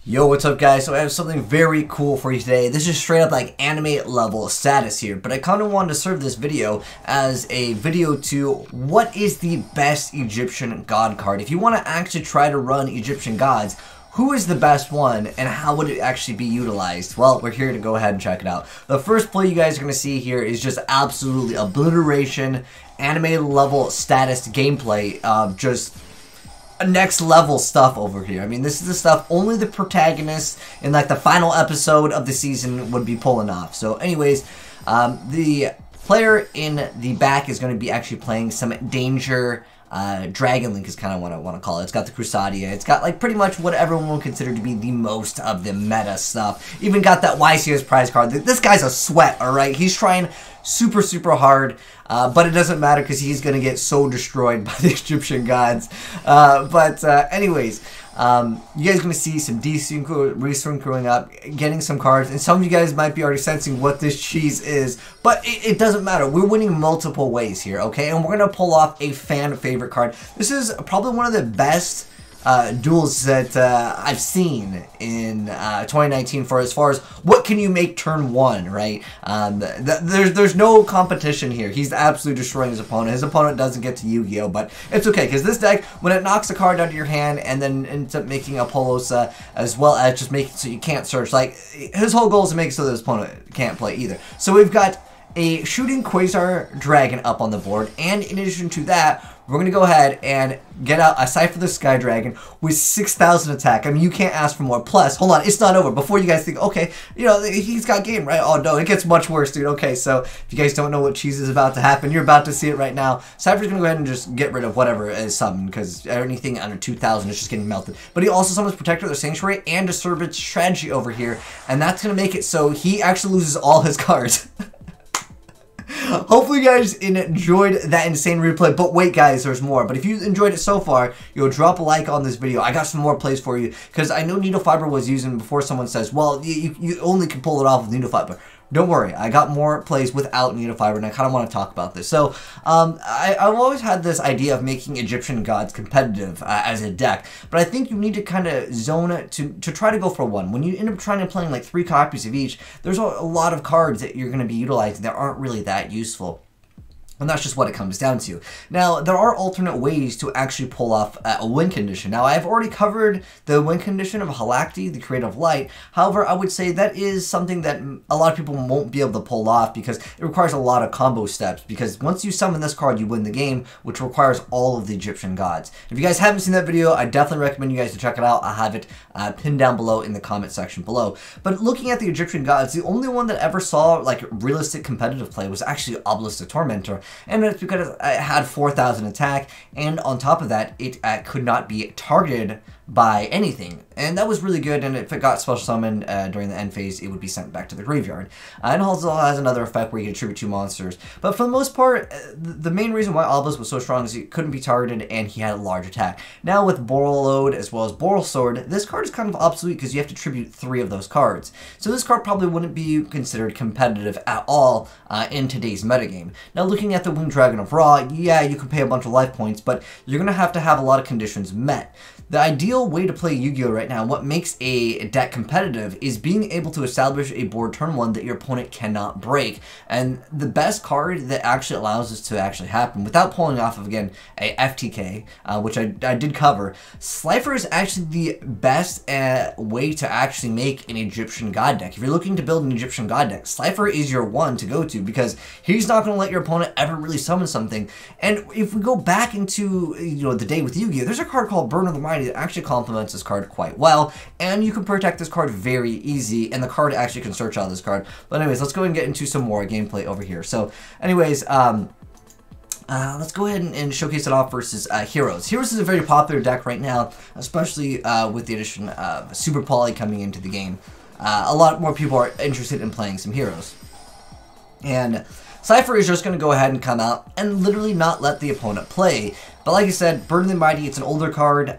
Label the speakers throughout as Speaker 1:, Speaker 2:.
Speaker 1: Yo, what's up guys? So I have something very cool for you today. This is straight up like anime level status here, but I kind of wanted to serve this video as a video to what is the best Egyptian god card. If you want to actually try to run Egyptian gods, who is the best one and how would it actually be utilized? Well, we're here to go ahead and check it out. The first play you guys are going to see here is just absolutely obliteration, anime level status gameplay of just next level stuff over here. I mean, this is the stuff only the protagonists in like the final episode of the season would be pulling off. So anyways, the player in the back is going to be actually playing some Danger Dragon Link is kind of what I want to call it. It's got the Crusadia. It's got like pretty much what everyone would consider to be the most of the meta stuff. Even got that YCS prize card. This guy's a sweat, alright? He's trying super hard, but it doesn't matter because he's going to get so destroyed by the Egyptian gods. Anyways, you guys are going to see some decent resynchroning up, getting some cards, and some of you guys might be already sensing what this cheese is, but it doesn't matter. We're winning multiple ways here, okay? And we're going to pull off a fan favorite card. This is probably one of the best duels that I've seen in 2019 for as far as what can you make turn one, right? There's no competition here. He's absolutely destroying his opponent. His opponent doesn't get to Yugioh, but it's okay because this deck, when it knocks a card out of your hand and then ends up making a Polosa as well as just make it so you can't search, like his whole goal is to make it so that his opponent can't play either. So we've got a shooting Quasar Dragon up on the board, and in addition to that, we're going to go ahead and get out a Cypher the Sky Dragon with 6,000 attack. I mean, you can't ask for more. Plus, hold on, it's not over. Before you guys think, okay, you know, he's got game, right? Oh, no, it gets much worse, dude. Okay, so if you guys don't know what cheese is about to happen, you're about to see it right now. Cypher's going to go ahead and just get rid of whatever is summoned, because anything under 2,000 is just getting melted. But he also summons Protector of the Sanctuary and Disturbance Strategy over here, and that's going to make it so he actually loses all his cards. Hopefully you guys enjoyed that insane replay, but wait guys, there's more. But if you enjoyed it so far, you'll drop a like on this video. I got some more plays for you, because I know Needle Fiber was using before someone says, well, you only can pull it off with Needle Fiber. Don't worry, I got more plays without Needle Fiber, and I kind of want to talk about this. So, I've always had this idea of making Egyptian gods competitive as a deck, but I think you need to kind of zone it to try to go for one. When you end up trying to play like 3 copies of each, there's a lot of cards that you're going to be utilizing that aren't really that useful. And that's just what it comes down to. Now, there are alternate ways to actually pull off a win condition. Now, I've already covered the win condition of Halakti, the Creative Light. However, I would say that is something that a lot of people won't be able to pull off because it requires a lot of combo steps. Because once you summon this card, you win the game, which requires all of the Egyptian gods. If you guys haven't seen that video, I definitely recommend you guys to check it out. I'll have it pinned down below in the comment section below. But looking at the Egyptian gods, the only one that ever saw like realistic competitive play was actually Obelisk the Tormentor. And it's because it had 4,000 attack, and on top of that, it could not be targeted by anything. And that was really good, and if it got special summoned during the end phase, it would be sent back to the graveyard. And also has another effect where you can attribute 2 monsters. But for the most part, the main reason why Obelisk was so strong is he couldn't be targeted, and he had a large attack. Now with Boral Load as well as Boral Sword, this card is kind of obsolete because you have to tribute 3 of those cards. So this card probably wouldn't be considered competitive at all in today's metagame. Now looking at the Winged Dragon of Ra, yeah, you can pay a bunch of life points, but you're going to have a lot of conditions met. The ideal way to play Yu-Gi-Oh right now, what makes a deck competitive, is being able to establish a board turn 1 that your opponent cannot break. And the best card that actually allows this to actually happen, without pulling off of, again, a FTK, which I did cover, Slifer is actually the best way to actually make an Egyptian God deck. If you're looking to build an Egyptian God deck, Slifer is your one to go to, because he's not going to let your opponent ever really summon something. And if we go back into the day with Yu-Gi-Oh, there's a card called Burn of the Mighty that actually complements this card quite well, and you can protect this card very easy, and the card actually can search out this card. But anyways, let's go ahead and get into some more gameplay over here. So anyways, let's go ahead and showcase it off versus Heroes. Heroes is a very popular deck right now, especially with the addition of Super Poly coming into the game. A lot more people are interested in playing some Heroes. And Cypher is just going to go ahead and come out and literally not let the opponent play. But like I said, Burden the Mighty, it's an older card.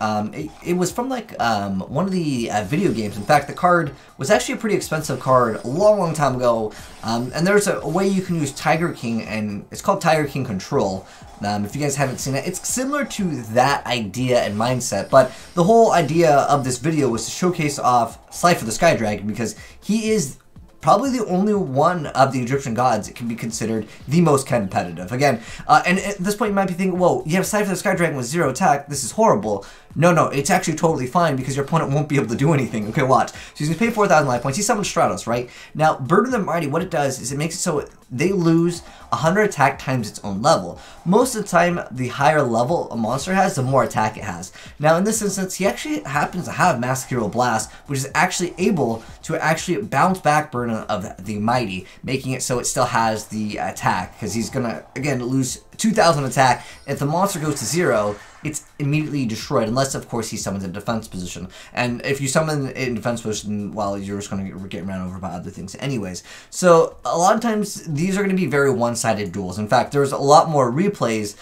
Speaker 1: It was from like one of the video games. In fact, the card was actually a pretty expensive card a long time ago. And there's a way you can use Tiger King, and it's called Tiger King Control. If you guys haven't seen it, it's similar to that idea and mindset, but the whole idea of this video was to showcase off Slaydra the Sky Dragon, because he is probably the only one of the Egyptian gods that can be considered the most competitive. Again, and at this point you might be thinking, whoa, you have Slaydra the Sky Dragon with 0 attack, this is horrible. No, it's actually totally fine because your opponent won't be able to do anything. Okay, watch. So he's going to pay 4,000 life points. He summons Stratos, right? Now, Burden the Mighty, what it does is it makes it so they lose 100 attack times its own level. Most of the time, the higher level a monster has, the more attack it has. Now, in this instance, he actually happens to have Massive Hero Blast, which is actually able to actually bounce back Burden of the Mighty, making it so it still has the attack, because he's going to, again, lose 2,000 attack. If the monster goes to 0, it's immediately destroyed, unless, of course, he summons in defense position. And if you summon in defense position, well, you're just going to get ran over by other things anyways. So, a lot of times, these are going to be very one-sided duels. In fact, there's a lot more replays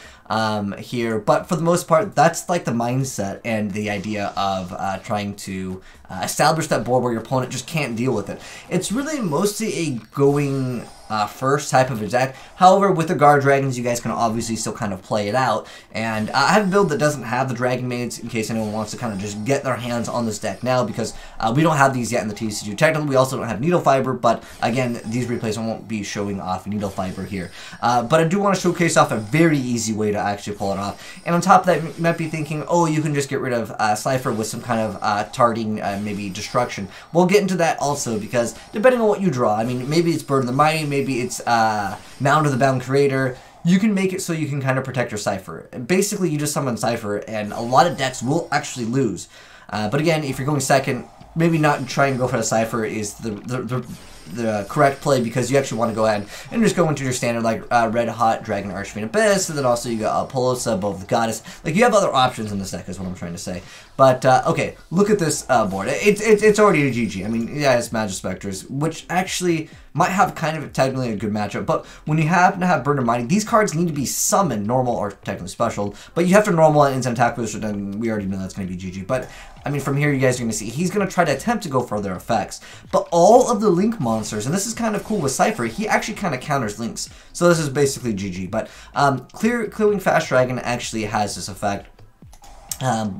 Speaker 1: here, but for the most part, that's like the mindset and the idea of trying to establish that board where your opponent just can't deal with it. It's really mostly a going first type of attack. However, with the guard dragons, you guys can obviously still kind of play it out. And I have a build that doesn't have the dragon maids, in case anyone wants to kind of just get their hands on this deck now, because we don't have these yet in the TCG. Technically, we also don't have needle fiber, but again, these replays won't be showing off needle fiber here. But I do want to showcase off a very easy way to actually pull it off. And on top of that, you might be thinking, oh, you can just get rid of Slaydra with some kind of targeting, maybe destruction. We'll get into that also, because depending on what you draw, I mean, maybe it's Burden the Mighty, maybe it's Mound of the Bound Creator. You can make it so you can kind of protect your Cypher. Basically, you just summon Cypher, and a lot of decks will actually lose. But again, if you're going second, maybe not try and go for the Cypher is the correct play, because you actually want to go ahead and just go into your standard, like Red Hot Dragon Archfiend Abyss, and then also you got Polosa, both the Goddess. Like, you have other options in this deck, is what I'm trying to say. But okay, look at this board. It's already a GG. I mean, yeah, it's Magic Spectres, which actually might have kind of technically a good matchup. But when you happen to have Burden Mighty, these cards need to be summoned, normal or technically special. But you have to normal and Instant attack position, and we already know that's going to be GG. But I mean, from here, you guys are going to see he's going to try to attempt to go for their effects. But all of the Link monsters, and this is kind of cool with Cypher, he actually kind of counters Links. So this is basically GG. But Clearing Fast Dragon actually has this effect,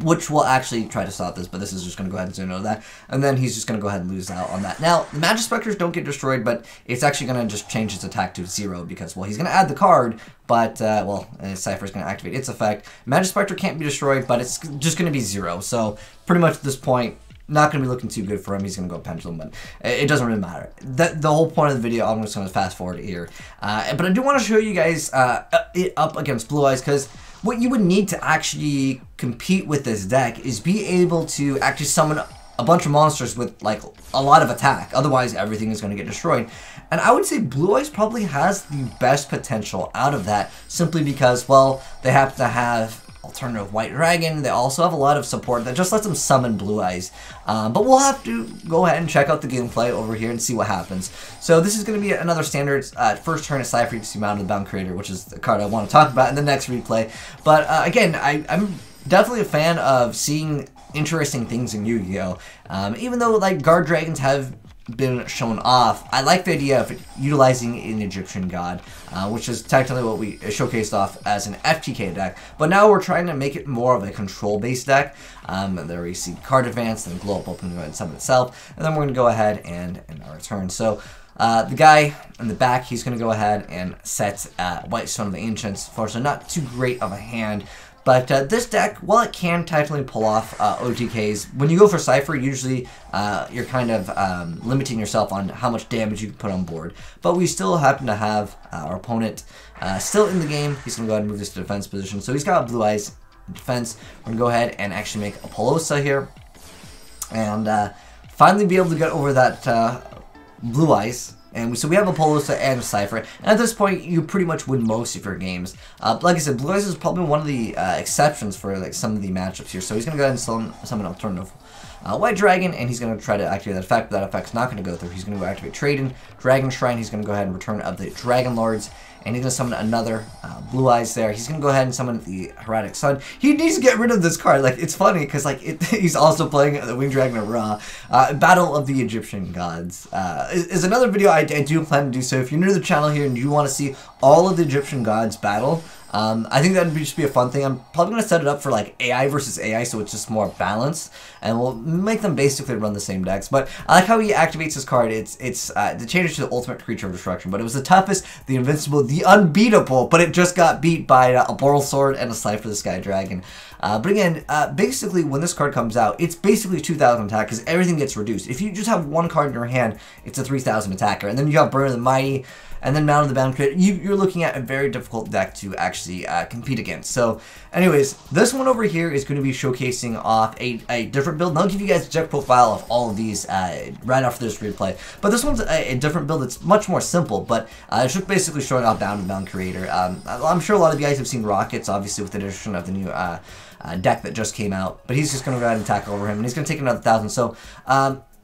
Speaker 1: which will actually try to stop this, but this is just going to go ahead and say no to that, and then he's just going to go ahead and lose out on that. Now, the Magic Spectres don't get destroyed, but it's actually going to just change its attack to 0, because, well, he's going to add the card, but, well, Cypher is going to activate its effect. Magic Spectre can't be destroyed, but it's just going to be 0, so pretty much at this point, not going to be looking too good for him. He's going to go Pendulum, but it doesn't really matter. The whole point of the video, I'm just going to fast forward it here. But I do want to show you guys it up against Blue Eyes, because what you would need to actually compete with this deck is be able to actually summon a bunch of monsters with, like, a lot of attack. Otherwise, everything is going to get destroyed. And I would say Blue Eyes probably has the best potential out of that, simply because, well, they happen to have alternative White Dragon. They also have a lot of support that just lets them summon Blue Eyes. But we'll have to go ahead and check out the gameplay over here and see what happens. So this is going to be another standard first turn of Cypher to see Mound of the Bound Creator, which is the card I want to talk about in the next replay. But again, I'm definitely a fan of seeing interesting things in Yu-Gi-Oh! Even though, like, guard dragons have been shown off, I like the idea of utilizing an Egyptian God, which is technically what we showcased off as an FTK deck, but now we're trying to make it more of a control-based deck. There we see card advance, then glow up, open, and summon itself, and then we're going to go ahead and our turn. So the guy in the back, he's going to go ahead and set White Stone of the Ancients. Fortunately, not too great of a hand. But this deck, while it can technically pull off OTKs, when you go for Cypher, usually you're kind of limiting yourself on how much damage you can put on board. But we still happen to have our opponent still in the game. He's going to go ahead and move this to defense position. So he's got Blue Eyes in defense. We're going to go ahead and actually make a Polosa here. And finally be able to get over that Blue Eyes. And so we have a Polosa and a Cypher, and at this point, you pretty much win most of your games. Like I said, Blue Eyes is probably one of the exceptions for, like, some of the matchups here. So he's going to go ahead and summon an alternative White Dragon, and he's going to try to activate that effect, but that effect's not going to go through. He's going to go activate Trading, Dragon Shrine, he's going to go ahead and return of the Dragon Lords, and he's going to summon another Blue Eyes there. He's going to go ahead and summon the Heretic Sun. He needs to get rid of this card. Like, it's funny because like he's also playing the Winged Dragon of Ra. Battle of the Egyptian Gods is another video I do plan to do. So if you're new to the channel here and you want to see all of the Egyptian gods battle, I think that would just be a fun thing. I'm probably going to set it up for like AI versus AI, so it's just more balanced, and we'll make them basically run the same decks. But I like how he activates his card. It's the changes to the ultimate creature of destruction, but it was the toughest, the invincible, the unbeatable, but it just got beat by a Boral Sword and a Slifer the Sky Dragon. But again, basically when this card comes out, it's basically 2,000 attack because everything gets reduced. If you just have one card in your hand, it's a 3,000 attacker, and then you have Burn of the Mighty, and then Mound of the Bound Creator. You're looking at a very difficult deck to actually compete against. So anyways, this one over here is going to be showcasing off a different build. And I'll give you guys a deck profile of all of these right after this replay. But this one's a different build. It's much more simple, but it's just basically showing off Bound of the Bound Creator. I'm sure a lot of you guys have seen Rockets, obviously with the addition of the new deck that just came out. But he's just going to go ahead and tackle over him, and he's going to take another 1,000. So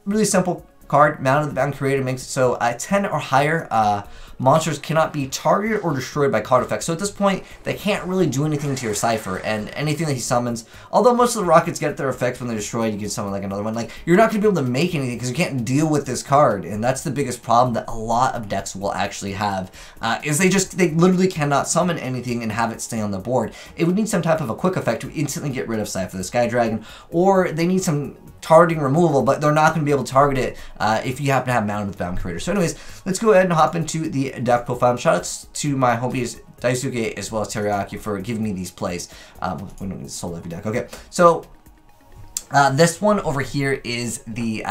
Speaker 1: really simple card. Mound of the Bound Creator makes it so 10 or higher monsters cannot be targeted or destroyed by card effects. So at this point, they can't really do anything to your Cypher, and anything that he summons, although most of the rockets get their effects when they're destroyed, you can summon like another one. Like, you're not going to be able to make anything because you can't deal with this card, and that's the biggest problem that a lot of decks will actually have, is they literally cannot summon anything and have it stay on the board. It would need some type of a quick effect to instantly get rid of Cypher the Sky Dragon, or they need some targeting removal, but they're not going to be able to target it if you happen to have Mound with Bound Creator. So anyways, let's go ahead and hop into the deck profile. Shoutouts to my homies Daisuke as well as Teriyaki for giving me these plays. We don't need solo every deck. Okay, so this one over here is the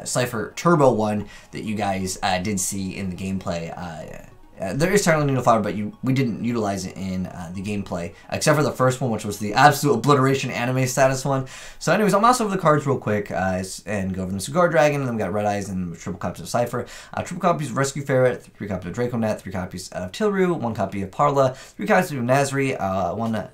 Speaker 1: Cypher Turbo one that you guys did see in the gameplay. There is technically Nido Fiber, but we didn't utilize it in the gameplay, except for the first one, which was the absolute obliteration anime status one. So anyways, I'll mouse over the cards real quick and go over them. So Guard Dragon, and then we got Red Eyes and triple copies of Cypher, triple copies of Rescue Ferret, 3 copies of Draconet, 3 copies of Tilru, 1 copy of Parla, 3 copies of Nazri, 1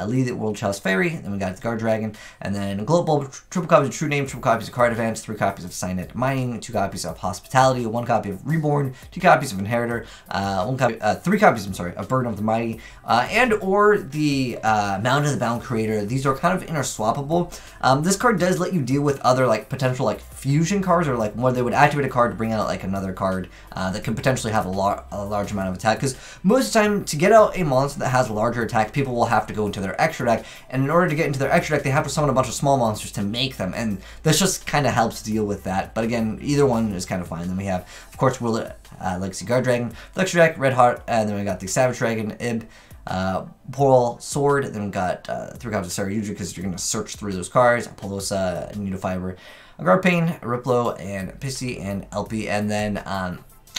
Speaker 1: Lead the World Chalice Fairy, then we got the Guard Dragon, and then Global, triple copies of True Name, triple copies of Card Advance, 3 copies of Signet Mining, 2 copies of Hospitality, 1 copy of Reborn, 2 copies of Inheritor, 3 copies, I'm sorry, of Burden of the Mighty, and or the Mound of the Bound Creator. These are kind of interswappable. This card does let you deal with other like potential like fusion cards, or like where they would activate a card to bring out like another card that could potentially have a large amount of attack. Because most of the time, to get out a monster that has larger attack, people will have to go into their extra deck, and in order to get into their extra deck, they have to summon a bunch of small monsters to make them, and this just kind of helps deal with that. But again, either one is kind of fine. Then we have, of course, Legacy Guard Dragon, extra deck, Red Heart, and then we got the Savage Dragon, Ib, Boral Sword, then we got 3 copies of Saryuja because you're going to search through those cards, Pelosa, Nido Fiber, Guard Pain, Riplo, and Pissy, and LP, and then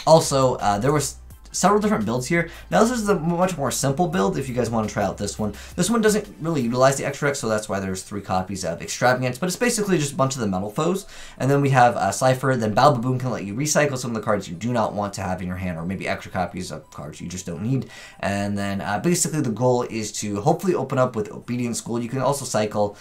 Speaker 1: also there was several different builds here. Now this is a much more simple build if you guys want to try out this one. This one doesn't really utilize the extra deck, so that's why there's 3 copies of Extravagance, but it's basically just a bunch of the metal foes. And then we have Cypher, then Balbaboon can let you recycle some of the cards you do not want to have in your hand, or maybe extra copies of cards you just don't need. And then basically the goal is to hopefully open up with Obedient School. You can also cycle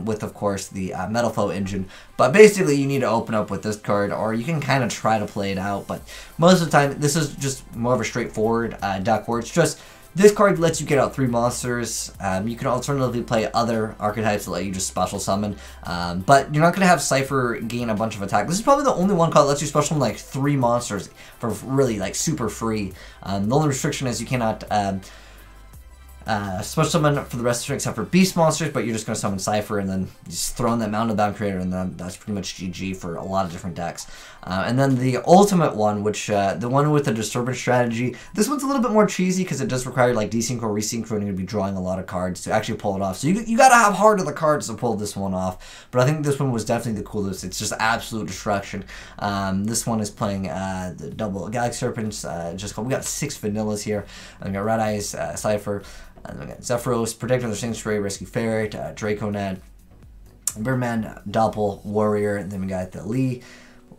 Speaker 1: with, of course, the Metal Foe engine, but basically you need to open up with this card, or you can kind of try to play it out, but most of the time this is just more of a straightforward deck where it's just this card lets you get out 3 monsters. You can alternatively play other archetypes that let you just special summon, but you're not going to have Cypher gain a bunch of attack. This is probably the only one card that lets you special summon like 3 monsters for really like super free. The only restriction is you cannot special summon for the rest of the except for beast monsters, but you're just going to summon Cypher and then just throw in that Mound of Bound Creator, and then that's pretty much GG for a lot of different decks. And then the ultimate one, which the one with the Disturbance strategy, this one's a little bit more cheesy because it does require like desynchro, resynchro, and you're going to be drawing a lot of cards to actually pull it off. So you got to have heart of the cards to pull this one off. But I think this one was definitely the coolest. It's just absolute destruction. This one is playing the double Galaxy Serpents. We got 6 vanillas here. And we got Red Eyes, Cypher. And then we got Zephyros, Protector of the Sanctuary, Rescue Ferret, Draconet, Birdman, Doppel, Warrior, and then we got the Lee,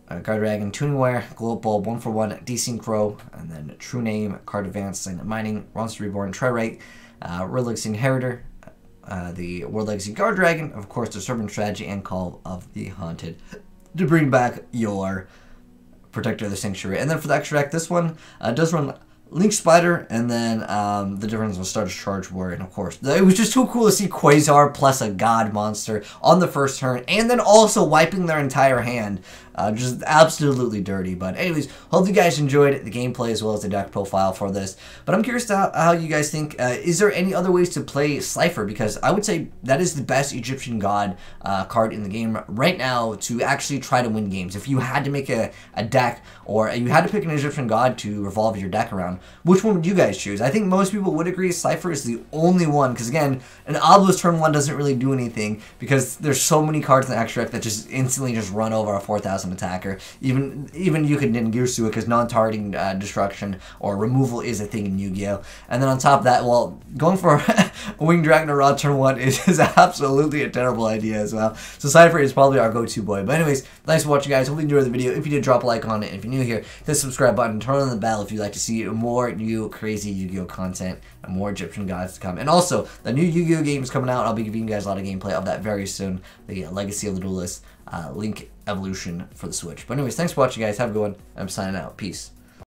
Speaker 1: Guard Dragon, Tuning Wire, Globe Bulb, 1-for-1, Desynchro, and then True Name, Card Advance, Signet Mining, Monster Reborn, Tri-Rite, World Legacy Inheritor, the World Legacy Guard Dragon, of course, Disturbance Strategy, and Call of the Haunted to bring back your Protector of the Sanctuary. And then for the extra deck, this one does run Link Spider, and then the difference was Stardust Charge Warrior, and of course, it was just too cool to see Quasar plus a God monster on the first turn, and then also wiping their entire hand. Just absolutely dirty. But anyways, hope you guys enjoyed the gameplay as well as the deck profile for this. But I'm curious to how you guys think, is there any other ways to play Slifer? Because I would say that is the best Egyptian God card in the game right now to actually try to win games. If you had to make a deck, or you had to pick an Egyptian God to revolve your deck around, which one would you guys choose? I think most people would agree Slifer is the only one, because again, an Obelisk turn 1 doesn't really do anything, because there's so many cards in the extra deck that just instantly just run over a 4,000 attacker. Even you could Ninjutsu it, because non-targeting destruction or removal is a thing in Yu-Gi-Oh! And then on top of that, well, going for a Winged Dragon or Raw turn 1 is absolutely a terrible idea as well. So Slifer is probably our go-to boy. But anyways, thanks for watching, guys. Hope you enjoyed the video. If you did, drop a like on it. If you're new here, hit the subscribe button, turn on the bell if you'd like to see more new crazy Yu-Gi-Oh! Content and more Egyptian gods to come. And also, the new Yu-Gi-Oh! Game is coming out. I'll be giving you guys a lot of gameplay of that very soon. The Legacy of the Duelist Link Evolution for the Switch. But anyways, thanks for watching, guys. Have a good one. I'm signing out. Peace.